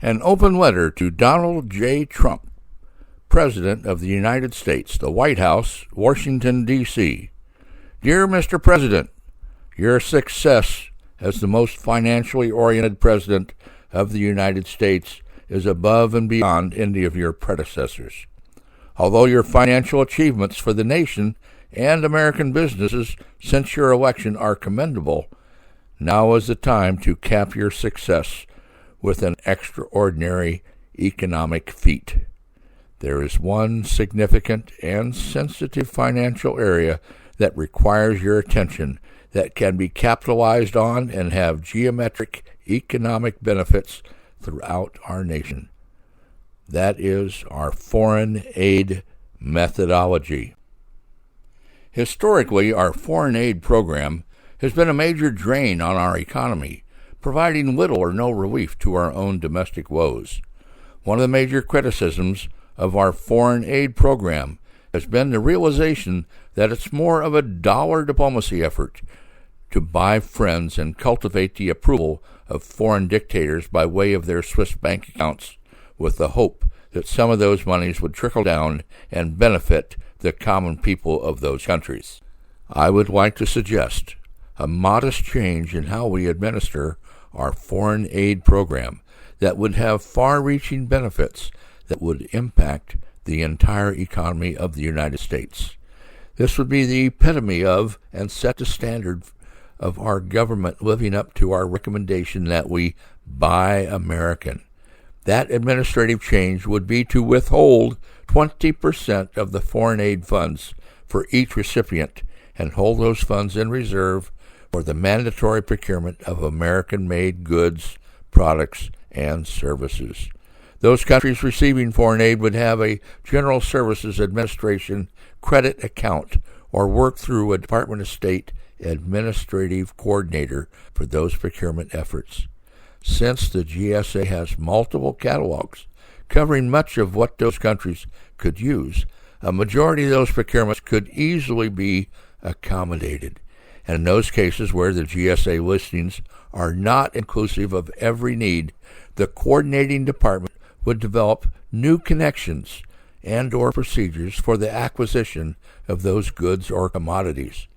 An open letter to Donald J. Trump, President of the United States, the White House, Washington, D.C. Dear Mr. President, your success as the most financially oriented president of the United States is above and beyond any of your predecessors. Although your financial achievements for the nation and American businesses since your election are commendable, now is the time to cap your success with an extraordinary economic feat. There is one significant and sensitive financial area that requires your attention that can be capitalized on and have geometric economic benefits throughout our nation. That is our foreign aid methodology. Historically, our foreign aid program has been a major drain on our economy, providing little or no relief to our own domestic woes. One of the major criticisms of our foreign aid program has been the realization that it's more of a dollar diplomacy effort to buy friends and cultivate the approval of foreign dictators by way of their Swiss bank accounts, with the hope that some of those monies would trickle down and benefit the common people of those countries. I would like to suggest a modest change in how we administer our foreign aid program that would have far-reaching benefits that would impact the entire economy of the United States. This would be the epitome of and set the standard of our government living up to our recommendation that we buy American. That administrative change would be to withhold 20% of the foreign aid funds for each recipient and hold those funds in reserve for the mandatory procurement of American-made goods, products, and services. Those countries receiving foreign aid would have a General Services Administration credit account or work through a Department of State administrative coordinator for those procurement efforts. Since the GSA has multiple catalogs covering much of what those countries could use, a majority of those procurements could easily be accommodated. And in those cases where the GSA listings are not inclusive of every need, the coordinating department would develop new connections and or procedures for the acquisition of those goods or commodities.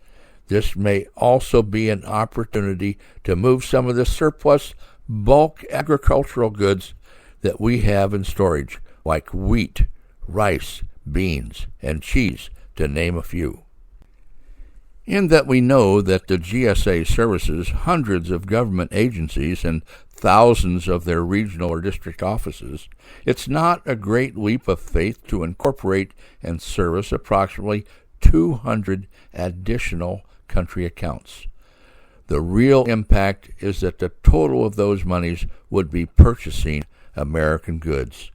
This may also be an opportunity to move some of the surplus bulk agricultural goods that we have in storage, like wheat, rice, beans, and cheese, to name a few. In that we know that the GSA services hundreds of government agencies and thousands of their regional or district offices, it's not a great leap of faith to incorporate and service approximately 200 additional country accounts. The real impact is that the total of those monies would be purchasing American goods.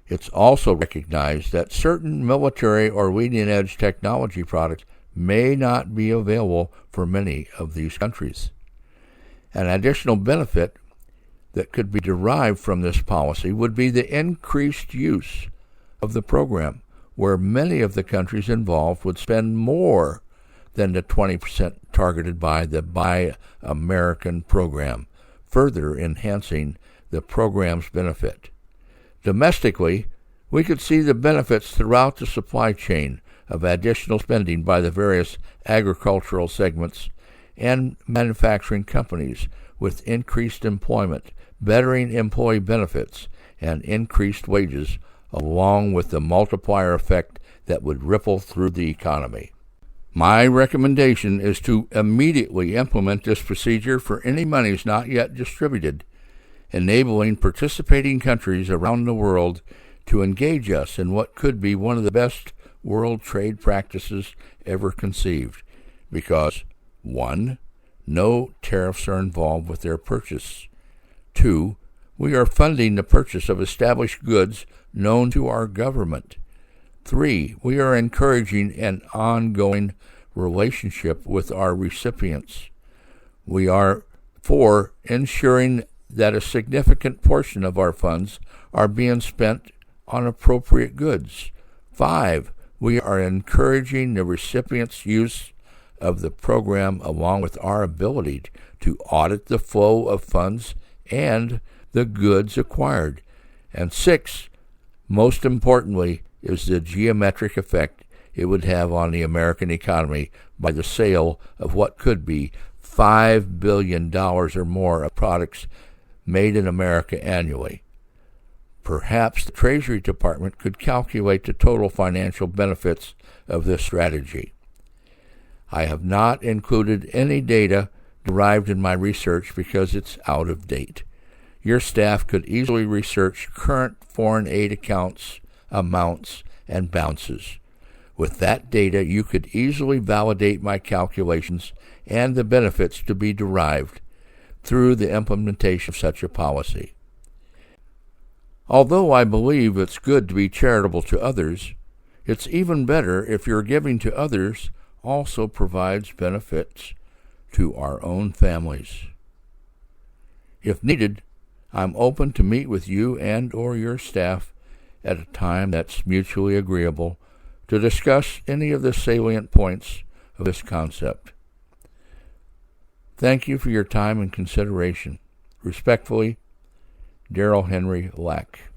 It's also recognized that certain military or leading-edge technology products may not be available for many of these countries. An additional benefit that could be derived from this policy would be the increased use of the program, where many of the countries involved would spend more than the 20% targeted by the Buy American program, further enhancing the program's benefit. Domestically, we could see the benefits throughout the supply chain of additional spending by the various agricultural segments and manufacturing companies, with increased employment, bettering employee benefits, and increased wages, along with the multiplier effect that would ripple through the economy. My recommendation is to immediately implement this procedure for any monies not yet distributed, enabling participating countries around the world to engage us in what could be one of the best world trade practices ever conceived, because 1. No tariffs are involved with their purchase. 2. We are funding the purchase of established goods known to our government. 3. We are encouraging an ongoing relationship with our recipients. We are 4. Ensuring that a significant portion of our funds are being spent on appropriate goods. 5. We are encouraging the recipient's use of the program along with our ability to audit the flow of funds and the goods acquired. And 6, most importantly, is the geometric effect it would have on the American economy by the sale of what could be $5 billion or more of products made in America annually. Perhaps the Treasury Department could calculate the total financial benefits of this strategy. I have not included any data derived in my research because it's out of date. Your staff could easily research current foreign aid accounts, amounts, and balances. With that data, you could easily validate my calculations and the benefits to be derived through the implementation of such a policy. Although I believe it's good to be charitable to others, it's even better if your giving to others also provides benefits to our own families. If needed, I'm open to meet with you and or your staff at a time that's mutually agreeable to discuss any of the salient points of this concept. Thank you for your time and consideration. Respectfully, Darrell Henry Lack.